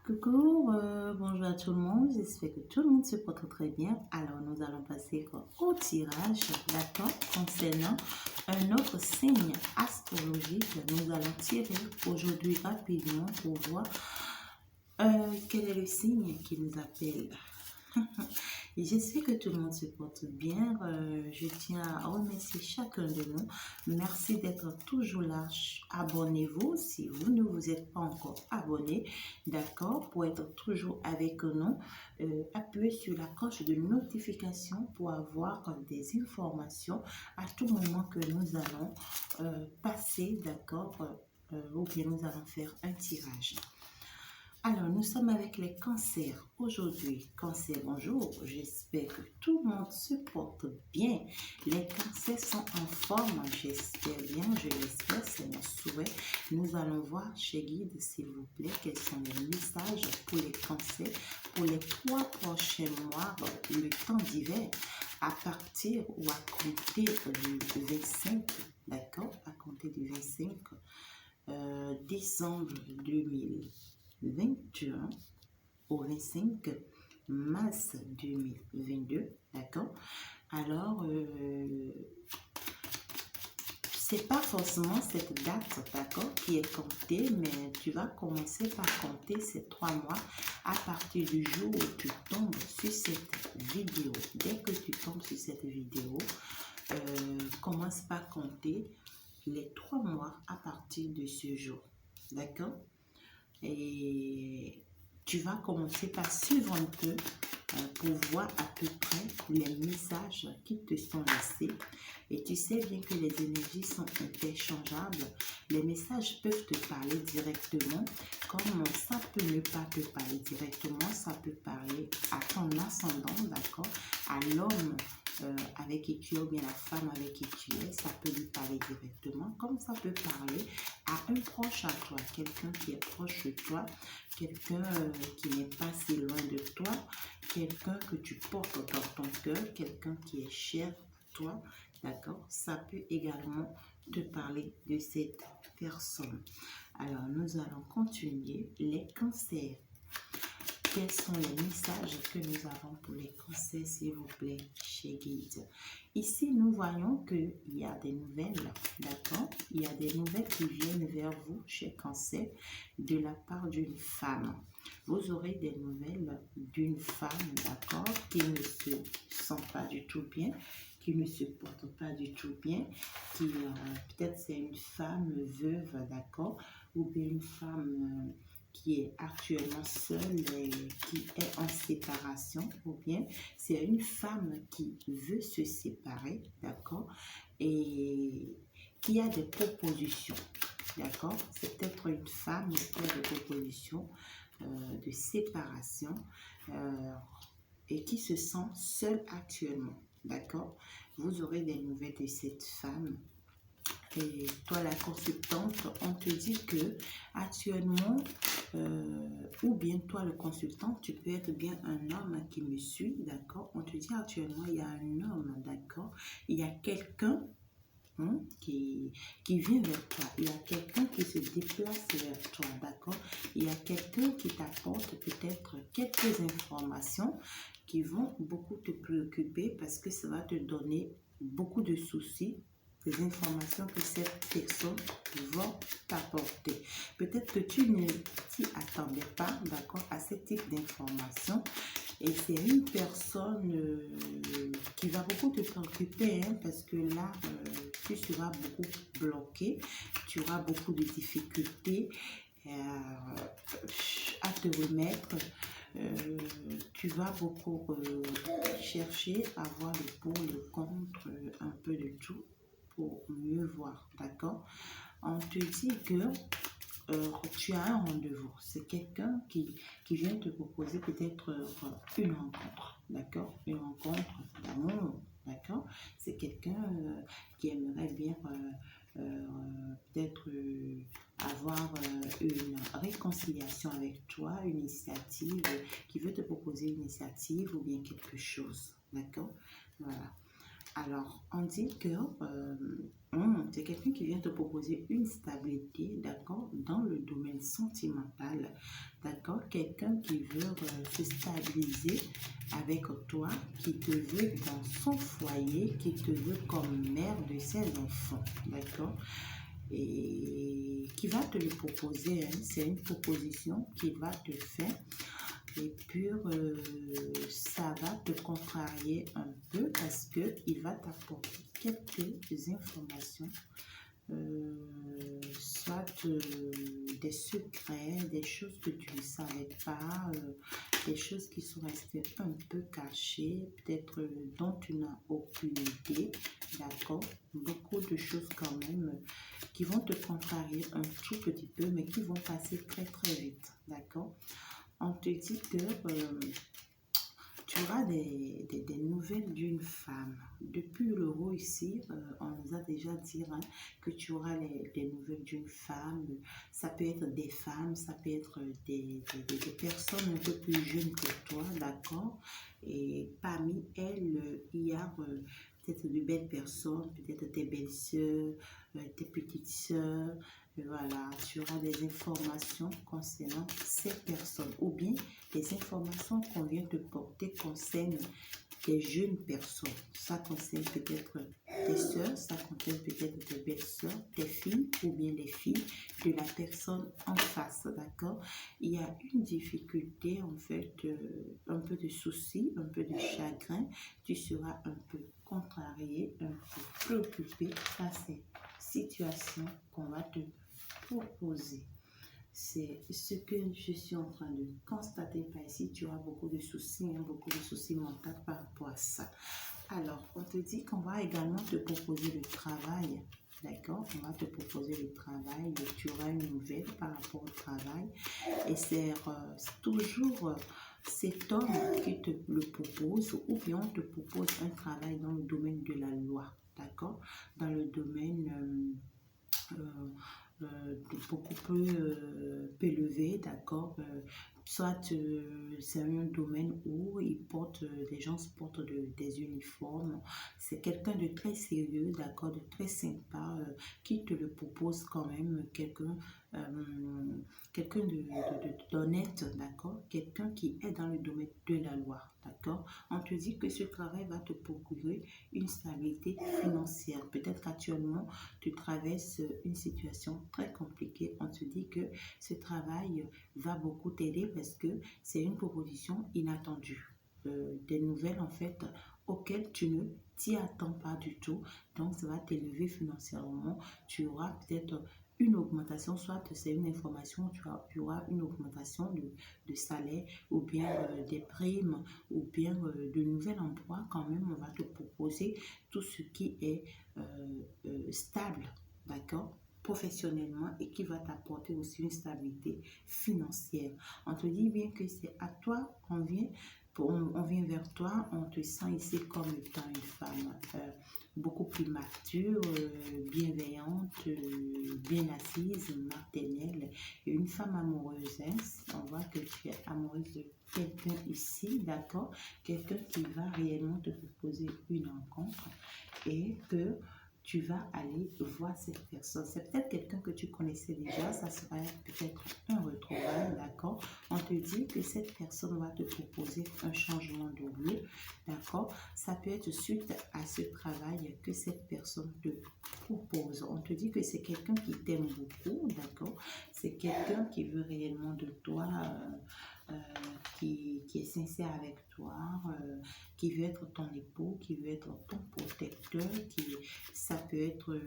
Coucou, bonjour à tout le monde, j'espère que tout le monde se porte très bien. Alors nous allons passer au tirage, d'accord, concernant un autre signe astrologique. Nous allons tirer aujourd'hui rapidement pour voir quel est le signe qui nous appelle. Et j'espère que tout le monde se porte bien. Je tiens à remercier chacun de nous. Merci d'être toujours là. Abonnez-vous si vous ne vous êtes pas encore abonné. D'accord? Pour être toujours avec nous, appuyez sur la cloche de notification pour avoir des informations à tout moment que nous allons passer. D'accord? Ou bien nous allons faire un tirage. Alors, nous sommes avec les cancers. Aujourd'hui, cancer, bonjour. J'espère que tout le monde se porte bien. Les cancers sont en forme, j'espère bien, je l'espère, c'est mon souhait. Nous allons voir chez Guide, s'il vous plaît, quels sont les messages pour les cancers pour les 3 prochains mois, le temps d'hiver, à partir ou à compter du 25, d'accord, à compter du 25 décembre 2021 au 25 mars 2022, d'accord? Alors, c'est pas forcément cette date, d'accord, qui est comptée, mais tu vas commencer par compter ces 3 mois à partir du jour où tu tombes sur cette vidéo. Dès que tu tombes sur cette vidéo, commence par compter les 3 mois à partir de ce jour, d'accord? Et tu vas commencer par suivre un peu pour voir à peu près les messages qui te sont laissés. Et tu sais bien que les énergies sont interchangeables. Les messages peuvent te parler directement, comme ça peut ne pas te parler directement, ça peut parler à ton ascendant, d'accord, à l'homme avec qui tu es ou bien la femme avec qui tu es, ça peut lui parler directement, comme ça peut parler à un proche à toi, quelqu'un qui est proche de toi, quelqu'un qui n'est pas si loin de toi, quelqu'un que tu portes dans ton cœur, quelqu'un qui est cher à toi, d'accord? Ça peut également te parler de cette personne. Alors, nous allons continuer les cancers. Quels sont les messages que nous avons pour les cancers, s'il vous plaît, chez Guide? Ici, nous voyons qu'il y a des nouvelles, d'accord? Il y a des nouvelles qui viennent vers vous, chez Cancer, de la part d'une femme. Vous aurez des nouvelles d'une femme, d'accord, qui ne se sent pas du tout bien, qui ne se porte pas du tout bien, qui peut-être c'est une femme veuve, d'accord, ou bien une femme qui est actuellement seule et qui est en séparation, ou bien c'est une femme qui veut se séparer, d'accord, et qui a des propositions, d'accord, c'est peut-être une femme qui a des propositions de séparation et qui se sent seule actuellement, d'accord. Vous aurez des nouvelles de cette femme. Et toi, la consultante, on te dit que actuellement, ou bien toi, le consultant, tu peux être bien un homme qui me suit, d'accord? On te dit actuellement, il y a un homme, d'accord? Il y a quelqu'un qui vient vers toi. Il y a quelqu'un qui se déplace vers toi, d'accord? Il y a quelqu'un qui t'apporte peut-être quelques informations qui vont beaucoup te préoccuper parce que ça va te donner beaucoup de soucis, des informations que cette personne va t'apporter. Peut-être que tu ne t'y attendais pas, d'accord, à ce type d'informations. Et c'est une personne qui va beaucoup te préoccuper, hein, parce que là, tu seras beaucoup bloqué, tu auras beaucoup de difficultés à te remettre. Tu vas beaucoup chercher à voir le pour, le contre, un peu de tout pour mieux voir, d'accord? On te dit que tu as un rendez-vous. C'est quelqu'un qui vient te proposer peut-être une rencontre, d'accord? Une rencontre d'amour, d'accord? C'est quelqu'un qui aimerait bien peut-être avoir une réconciliation avec toi, une initiative, qui veut te proposer une initiative ou bien quelque chose, d'accord? Voilà. Alors, on dit que c'est quelqu'un qui vient te proposer une stabilité, d'accord, dans le domaine sentimental, d'accord, quelqu'un qui veut se stabiliser avec toi, qui te veut dans son foyer, qui te veut comme mère de ses enfants, d'accord, et qui va te le proposer, hein. C'est une proposition qu'il va te faire. Et puis, ça va te contrarier un peu parce qu'il va t'apporter quelques informations, soit des secrets, des choses que tu ne savais pas, des choses qui sont restées un peu cachées, peut-être dont tu n'as aucune idée, d'accord? Beaucoup de choses quand même qui vont te contrarier un tout petit peu, mais qui vont passer très très vite, d'accord? On te dit que tu auras des nouvelles d'une femme. Depuis l'euro ici, on nous a déjà dit, hein, que tu auras des nouvelles d'une femme. Ça peut être des femmes, ça peut être des personnes un peu plus jeunes que toi, d'accord? Et parmi elles, il y a peut-être de belles personnes, peut-être tes belles-sœurs, tes petites sœurs. Voilà, tu auras des informations concernant ces personnes ou bien les informations qu'on vient te porter concernent des jeunes personnes. Ça concerne peut-être tes soeurs, ça concerne peut-être tes belles-sœurs, tes filles ou bien les filles de la personne en face, d'accord? Il y a une difficulté, en fait, un peu de souci, un peu de chagrin. Tu seras un peu contrarié, un peu préoccupé par ces situations qu'on va te proposer. C'est ce que je suis en train de constater par ici. Tu as beaucoup de soucis, hein, beaucoup de soucis mentaux par rapport à ça. Alors, on te dit qu'on va également te proposer le travail. D'accord? On va te proposer le travail. Tu auras une nouvelle par rapport au travail. Et c'est toujours cet homme qui te le propose ou bien on te propose un travail dans le domaine de la loi. D'accord? Dans le domaine beaucoup plus élevé, d'accord, soit c'est un domaine où les gens se portent des uniformes, c'est quelqu'un de très sérieux, d'accord, de très sympa, qui te le propose quand même, quelqu'un d'honnête, d'accord, quelqu'un qui est dans le domaine de la loi, d'accord. On te dit que ce travail va te procurer une stabilité financière. Peut-être qu'actuellement, tu traverses une situation très compliquée. On te dit que ce travail va beaucoup t'aider parce que c'est une proposition inattendue. Des nouvelles, en fait, auxquelles tu ne t'y attends pas du tout. Donc, ça va t'élever financièrement. Tu auras peut-être une augmentation, soit c'est une information, tu auras une augmentation de salaire ou bien des primes ou bien de nouvel emploi. Quand même, on va te proposer tout ce qui est stable, d'accord, professionnellement et qui va t'apporter aussi une stabilité financière. On te dit bien que c'est à toi qu'on vient, on vient vers toi, on te sent ici comme étant une femme beaucoup plus mature, bienveillante, bien assise, maternelle, et une femme amoureuse. Hein. On voit que tu es amoureuse de quelqu'un ici, d'accord, quelqu'un qui va réellement te proposer une rencontre et que tu vas aller voir cette personne. C'est peut-être quelqu'un que tu connaissais déjà, ça serait peut-être un retrouvaille, d'accord? On te dit que cette personne va te proposer un changement de lieu, d'accord? Ça peut être suite à ce travail que cette personne te propose. On te dit que c'est quelqu'un qui t'aime beaucoup, d'accord? C'est quelqu'un qui veut réellement de toi, qui est sincère avec toi, qui veut être ton époux, qui veut être ton protecteur, ça peut être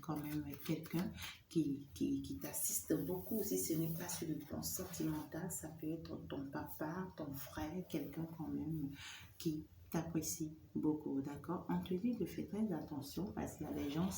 quand même quelqu'un qui t'assiste beaucoup, si ce n'est pas sur le plan sentimental, ça peut être ton papa, ton frère, quelqu'un quand même qui t'apprécie beaucoup, d'accord? On te dit de faire très attention parce qu'il y a des gens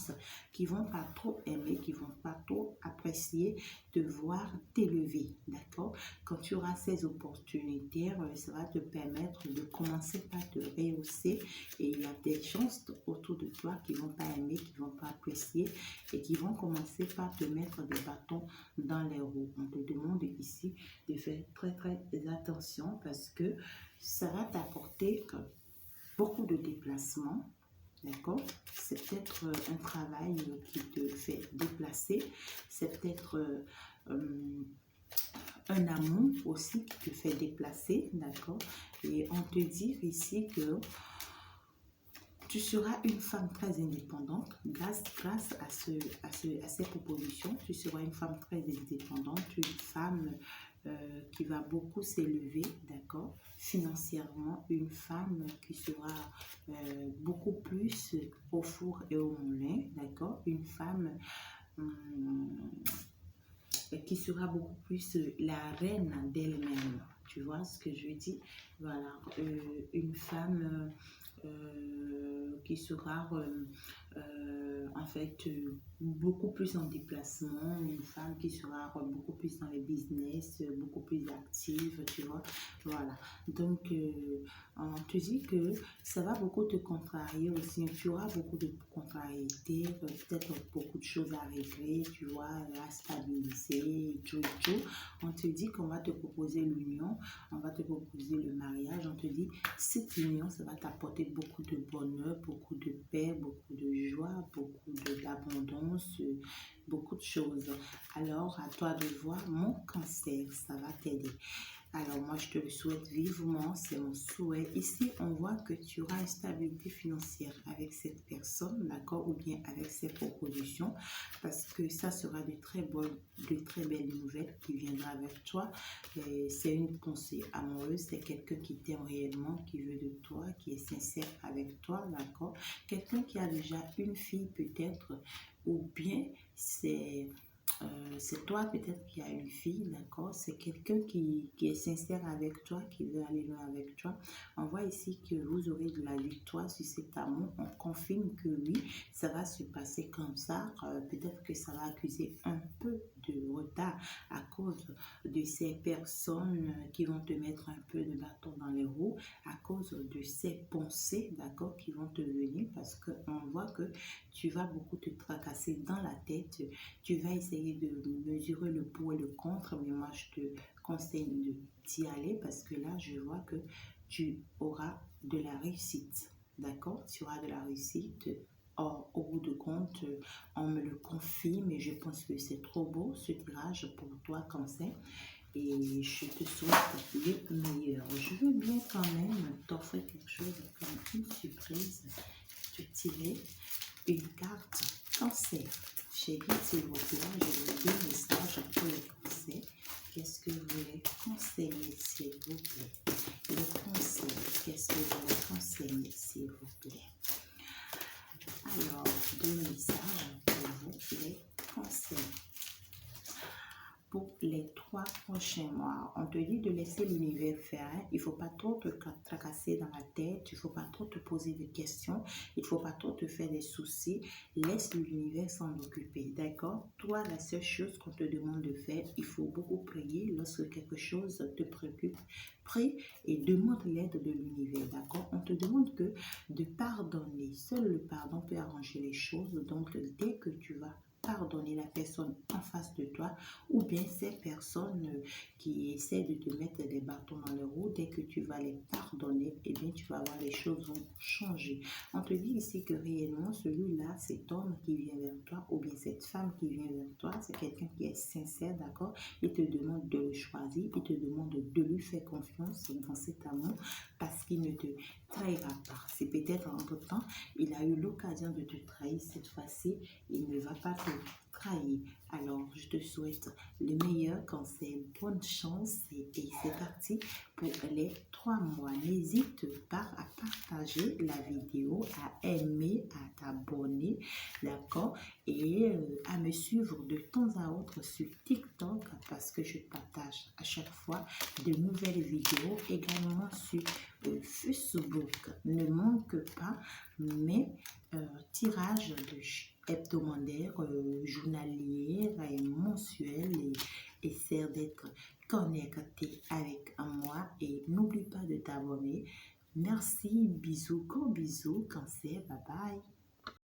qui vont pas trop aimer, qui vont pas trop apprécier de voir t'élever, d'accord? Quand tu auras ces opportunités, ça va te permettre de commencer par te rehausser et il y a des gens autour de toi qui vont pas aimer, qui vont pas apprécier et qui vont commencer par te mettre des bâtons dans les roues. On te demande ici de faire très très attention parce que ça va t'apporter beaucoup de déplacements, D'accord? C'est peut-être un travail qui te fait déplacer. C'est peut-être un amour aussi qui te fait déplacer. D'accord? Et on te dit ici que tu seras une femme très indépendante grâce à ces propositions. Tu seras une femme très indépendante, une femme qui va beaucoup s'élever, d'accord, financièrement, une femme qui sera beaucoup plus au four et au moulin, d'accord, une femme qui sera beaucoup plus la reine d'elle-même. Tu vois ce que je veux dire? Voilà, une femme qui sera en fait beaucoup plus en déplacement, une femme qui sera beaucoup plus dans les business, beaucoup plus active, tu vois. Voilà, donc on te dit que ça va beaucoup te contrarier aussi, tu auras beaucoup de contrariétés, peut-être beaucoup de choses à régler, tu vois, à stabiliser, tout. On te dit qu'on va te proposer l'union, on va te proposer le mariage, on te dit cette union, ça va t'apporter beaucoup de bonheur, beaucoup de paix, beaucoup de joie, beaucoup d'abondance, beaucoup de choses. Alors, à toi de voir, mon cancer, ça va t'aider. Alors, moi, je te le souhaite vivement, c'est mon souhait. Ici, on voit que tu auras une stabilité financière avec cette personne, d'accord, ou bien avec ses propositions, parce que ça sera de très belles nouvelles qui viendront avec toi. C'est une pensée amoureuse, c'est quelqu'un qui t'aime réellement, qui veut de toi, qui est sincère avec toi, d'accord. Quelqu'un qui a déjà une fille peut-être, ou bien c'est toi peut-être qui as une fille, d'accord? C'est quelqu'un qui est sincère avec toi, qui veut aller loin avec toi. On voit ici que vous aurez de la victoire sur cet amour. On confirme que oui, ça va se passer comme ça. Peut-être que ça va accuser un peu de retard à cause de ces personnes qui vont te mettre un peu de bâton dans les roues, à cause de ces pensées, d'accord, qui vont te venir, parce qu'on voit que tu vas beaucoup te tracasser dans la tête. Tu vas essayer de mesurer le pour et le contre, mais moi je te conseille d'y aller parce que là je vois que tu auras de la réussite, d'accord? Tu auras de la réussite. Or, au bout de compte, on me le confirme et je pense que c'est trop beau ce tirage pour toi, cancer. Et je te souhaite le meilleur. Je veux bien quand même t'offrir quelque chose comme une surprise. Je vais tirer une carte cancer. Chérie, s'il vous plaît, je veux deux messages pour les cancers. Qu'est-ce que vous voulez conseiller, s'il vous plaît? Les cancers, qu'est-ce que vous voulez conseiller, s'il vous plaît? Alors, deux messages pour vous, les cancers. Pour les 3 prochains mois, on te dit de laisser l'univers faire. Il ne faut pas trop te tracasser dans la tête, il ne faut pas trop te poser de questions, il ne faut pas trop te faire des soucis. Laisse l'univers s'en occuper, d'accord? Toi, la seule chose qu'on te demande de faire, il faut beaucoup prier lorsque quelque chose te préoccupe. Prie et demande l'aide de l'univers, d'accord? On te demande que de pardonner. Seul le pardon peut arranger les choses. Donc, dès que tu vas pardonner la personne en face de toi ou bien ces personnes qui essaient de te mettre des bâtons dans les roues, dès que tu vas les pardonner, eh bien tu vas voir les choses vont changer. On te dit ici que réellement celui-là, cet homme qui vient vers toi ou bien cette femme qui vient vers toi, c'est quelqu'un qui est sincère, d'accord? Il te demande de le choisir, il te demande de lui faire confiance dans cet amour parce qu'il ne te trahira pas. C'est peut-être entre-temps, il a eu l'occasion de te trahir cette fois-ci, il ne va pas te trahir. Alors, je te souhaite le meilleur, cancer, bonne chance et c'est parti pour les 3 mois. N'hésite pas à partager la vidéo, à aimer, à t'abonner, d'accord? Et à me suivre de temps à autre sur TikTok parce que je partage à chaque fois de nouvelles vidéos, également sur Facebook. Ne manque pas mes tirages de hebdomadaire, journalier et mensuel et essaie d'être connecté avec moi et n'oublie pas de t'abonner. Merci, bisous, gros bisous, cancer, bye bye.